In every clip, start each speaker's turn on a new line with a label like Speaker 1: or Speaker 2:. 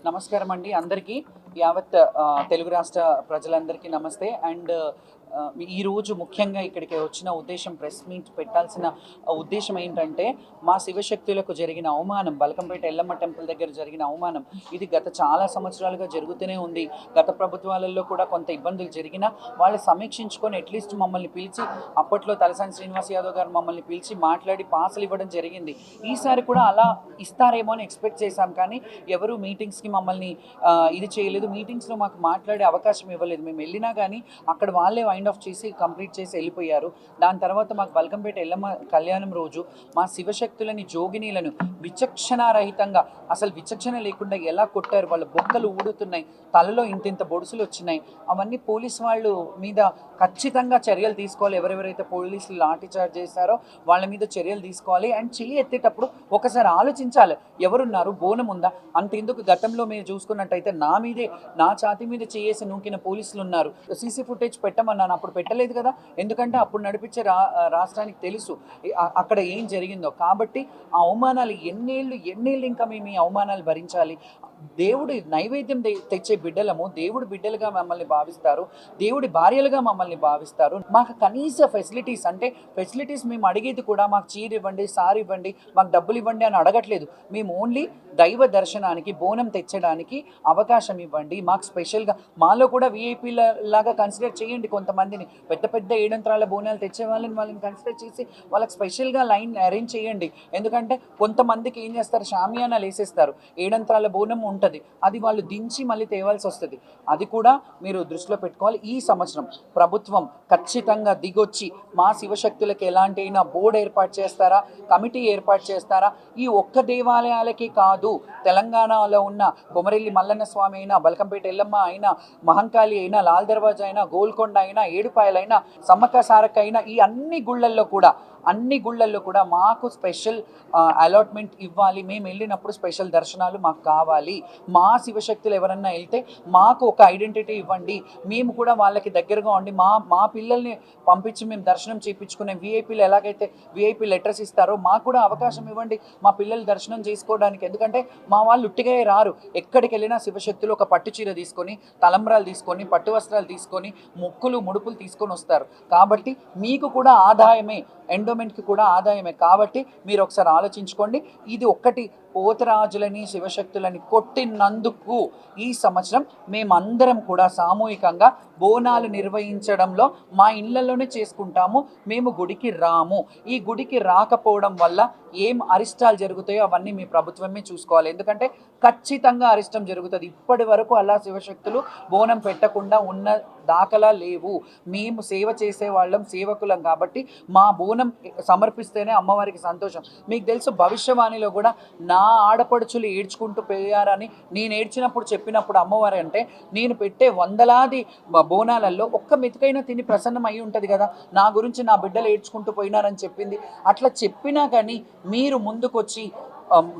Speaker 1: నమస్కారం అండి అందరికీ. యావత్ తెలుగు రాష్ట్ర ప్రజలందరికీ నమస్తే. అండ్ ఈరోజు ముఖ్యంగా ఇక్కడికి వచ్చిన ఉద్దేశం, ప్రెస్ మీట్ పెట్టాల్సిన ఉద్దేశం ఏంటంటే, మా శివశక్తులకు జరిగిన అవమానం, బల్కంపేట ఎల్లమ్మ టెంపుల్ దగ్గర జరిగిన అవమానం ఇది గత చాలా సంవత్సరాలుగా జరుగుతూనే ఉంది. గత ప్రభుత్వాలలో కూడా కొంత ఇబ్బందులు జరిగినా వాళ్ళు సమీక్షించుకొని అట్లీస్ట్ మమ్మల్ని పిలిచి, అప్పట్లో తలసాని శ్రీనివాస్ యాదవ్ గారు మమ్మల్ని పిలిచి మాట్లాడి పాసులు ఇవ్వడం జరిగింది. ఈసారి కూడా అలా ఇస్తారేమో అని ఎక్స్పెక్ట్ చేశాం, కానీ ఎవరు మీటింగ్స్కి మమ్మల్ని ఇది చేయలేదు. మీటింగ్స్లో మాకు మాట్లాడే అవకాశం ఇవ్వలేదు. మేము వెళ్ళినా కానీ అక్కడ వాళ్ళే వైండ్ ఆఫ్ చేసి కంప్లీట్ చేసి వెళ్ళిపోయారు. దాని తర్వాత మాకు బల్కంపేట ఎల్లమ్మ కళ్యాణం రోజు మా శివశక్తులని, జోగినీలను విచక్షణారహితంగా, అసలు విచక్షణ లేకుండా ఎలా కొట్టారు. వాళ్ళ బొక్కలు ఊడుతున్నాయి, తలలో ఇంతింత బొడుసులు వచ్చినాయి. అవన్నీ పోలీస్ వాళ్ళు మీద ఖచ్చితంగా చర్యలు తీసుకోవాలి. ఎవరెవరైతే పోలీసులు లాఠీ చార్జ్ చేశారో వాళ్ళ మీద చర్యలు తీసుకోవాలి. అండ్ చెయ్యి ఎత్తేటప్పుడు ఒకసారి ఆలోచించాలి, ఎవరున్నారు, బోనం ఉందా. అంతెందుకు, గతంలో మీరు చూసుకున్నట్టయితే నా మీదే, నా ఛాతీ మీద చేసి నూకిన పోలీసులు ఉన్నారు. సీసీ ఫుటేజ్ పెట్టమన్నాను, అప్పుడు పెట్టలేదు కదా, ఎందుకంటే అప్పుడు నడిపించే రాష్ట్రానికి తెలుసు అక్కడ ఏం జరిగిందో. కాబట్టి ఆ అవమానాలు ఎన్నేళ్ళు ఇంకా మేము ఈ అవమానాలు భరించాలి. దేవుడి నైవేద్యం తెచ్చే బిడ్డలము, దేవుడి బిడ్డలుగా మమ్మల్ని భావిస్తారు, దేవుడి భార్యలుగా మమ్మల్ని భావిస్తారు. మాకు కనీస ఫెసిలిటీస్, అంటే ఫెసిలిటీస్ మేము అడిగేది కూడా మాకు చీర ఇవ్వండి, సారీ ఇవ్వండి, మాకు డబ్బులు ఇవ్వండి అని అడగట్లేదు. మేము ఓన్లీ దైవ దర్శనానికి, బోనం తెచ్చడానికి అవకాశం ఇవ్వండి. మాకు స్పెషల్గా, మాలో కూడా వీఐపీల లాగా కన్సిడర్ చేయండి. కొంతమందిని పెద్ద పెద్ద ఏడంత్రాల బోనాలు తెచ్చే వాళ్ళని కన్సిడర్ చేసి వాళ్ళకి స్పెషల్గా లైన్ అరేంజ్ చేయండి. ఎందుకంటే కొంతమందికి ఏం చేస్తారు, షామియానాలు వేసేస్తారు, ఏడంత్రాల బోనం ఉంటుంది, అది వాళ్ళు దించి మళ్ళీ తేవాల్సి వస్తుంది. అది కూడా మీరు దృష్టిలో పెట్టుకోవాలి. ఈ సంవత్సరం ప్రభుత్వం ఖచ్చితంగా దిగొచ్చి మా శివశక్తులకు ఎలాంటి అయినా బోర్డు ఏర్పాటు చేస్తారా, కమిటీ ఏర్పాటు చేస్తారా. ఈ ఒక్క దేవాలయాలకి కాదు, తెలంగాణలో ఉన్న కొమరెల్లి మల్లన్న స్వామి అయినా, బల్కంపేట ఎల్లమ్మ అయినా, మహంకాళి అయినా, లాల్ దర్వాజా అయినా, గోల్కొండ అయినా, ఏడుపాయలైనా, సమ్మక్క సారక్క అయినా, ఈ అన్ని గుళ్ళల్లో కూడా మాకు స్పెషల్ అలాట్మెంట్ ఇవ్వాలి. మేము వెళ్ళినప్పుడు స్పెషల్ దర్శనాలు మాకు కావాలి. మా శివశక్తులు ఎవరన్నా వెళ్తే మాకు ఒక ఐడెంటిటీ ఇవ్వండి. మేము కూడా వాళ్ళకి దగ్గరగా ఉండి మా పిల్లల్ని పంపించి మేము దర్శనం చేయించుకునే వీఐపీలు ఎలాగైతే వీఐపీ లెటర్స్ ఇస్తారో మాకు కూడా అవకాశం ఇవ్వండి మా పిల్లలు దర్శనం చేసుకోవడానికి. ఎందుకంటే మా వాళ్ళు ఉట్టిగా రారు. ఎక్కడికి వెళ్ళినా శివశక్తులు ఒక పట్టు చీర తీసుకొని, తలంబ్రాలు తీసుకొని, పట్టు వస్త్రాలు తీసుకొని, మొక్కులు ముడుపులు తీసుకొని వస్తారు. కాబట్టి మీకు కూడా ఆదాయమే, ఎండోమెంట్కి కూడా ఆదాయమే. కాబట్టి మీరు ఒకసారి ఆలోచించుకోండి. ఇది ఒక్కటి, పోతరాజులని, శివశక్తులని కొట్టినందుకు ఈ సంవత్సరం మేమందరం కూడా సామూహికంగా బోనాలు నిర్వహించడంలో మా ఇళ్లలోనే చేసుకుంటాము. మేము గుడికి రాము. ఈ గుడికి రాకపోవడం వల్ల ఏం అరిష్టాలు జరుగుతాయో అవన్నీ మీ ప్రభుత్వమే చూసుకోవాలి. ఎందుకంటే ఖచ్చితంగా అరిష్టం జరుగుతుంది. ఇప్పటి వరకు అలా శివశక్తులు బోనం పెట్టకుండా ఉన్న దాఖలా లేవు. మేము సేవ చేసేవాళ్ళం, సేవకులం. కాబట్టి మా బోనం సమర్పిస్తేనే అమ్మవారికి సంతోషం. మీకు తెలుసు, భవిష్యవాణిలో కూడా నా ఆడపడుచులు ఏడ్చుకుంటూ పోయారని నేను ఏడ్చినప్పుడు చెప్పినప్పుడు అమ్మవారి అంటే, నేను పెట్టే వందలాది బోనాలలో ఒక్క మెతుకైనా తిని ప్రసన్నం అయి ఉంటుంది కదా, నా గురించి నా బిడ్డలు ఏడ్చుకుంటూ పోయినారని చెప్పింది. అట్లా చెప్పినా కానీ మీరు ముందుకొచ్చి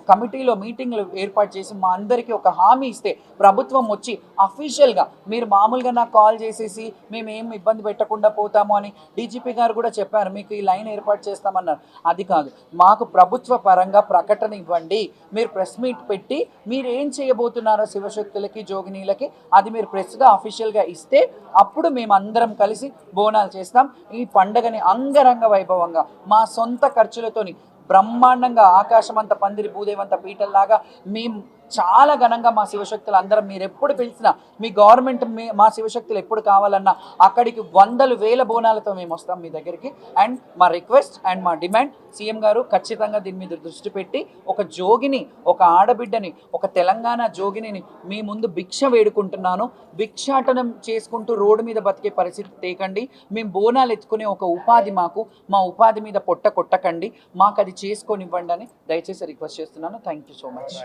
Speaker 1: కమిటీలో మీటింగ్లు ఏర్పాటు చేసి మా అందరికీ ఒక హామీ ఇస్తే, ప్రభుత్వం వచ్చి అఫీషియల్గా, మీరు మామూలుగా నాకు కాల్ చేసేసి మేము ఏం ఇబ్బంది పెట్టకుండా పోతాము అని డీజీపీ గారు కూడా చెప్పారు, మీకు ఈ లైన్ ఏర్పాటు చేస్తామన్నారు. అది కాదు, మాకు ప్రభుత్వ పరంగా ప్రకటన ఇవ్వండి. మీరు ప్రెస్ మీట్ పెట్టి మీరు ఏం చేయబోతున్నారో శివశక్తులకి, జోగినీలకి, అది మీరు ప్రెస్గా అఫీషియల్గా ఇస్తే అప్పుడు మేము అందరం కలిసి బోనాలు చేస్తాం. ఈ పండగని అంగరంగ వైభవంగా మా సొంత ఖర్చులతోని బ్రహ్మాండంగా, ఆకాశమంత పందిరి, భూదేవంత పీటల్లాగా మేము చాలా ఘనంగా మా శివశక్తులు అందరం, మీరు ఎప్పుడు పిలిచినా, మీ గవర్నమెంట్ మా శివశక్తులు ఎప్పుడు కావాలన్నా అక్కడికి వందలు వేల బోనాలతో మేము వస్తాం మీ దగ్గరికి. అండ్ మా రిక్వెస్ట్ అండ్ మా డిమాండ్, సీఎం గారు ఖచ్చితంగా దీని మీద దృష్టి పెట్టి ఒక జోగిని, ఒక ఆడబిడ్డని, ఒక తెలంగాణ జోగిని మీ ముందు భిక్ష వేడుకుంటున్నాను. భిక్షాటనం చేసుకుంటూ రోడ్డు మీద బతికే పరిస్థితి తేకండి. మేము బోనాలు ఎత్తుకునే ఒక ఉపాధి మాకు, మా ఉపాధి మీద పొట్ట కొట్టకండి, మాకు అది చేసుకొని ఇవ్వండి అని దయచేసి రిక్వెస్ట్ చేస్తున్నాను. Thank you so much.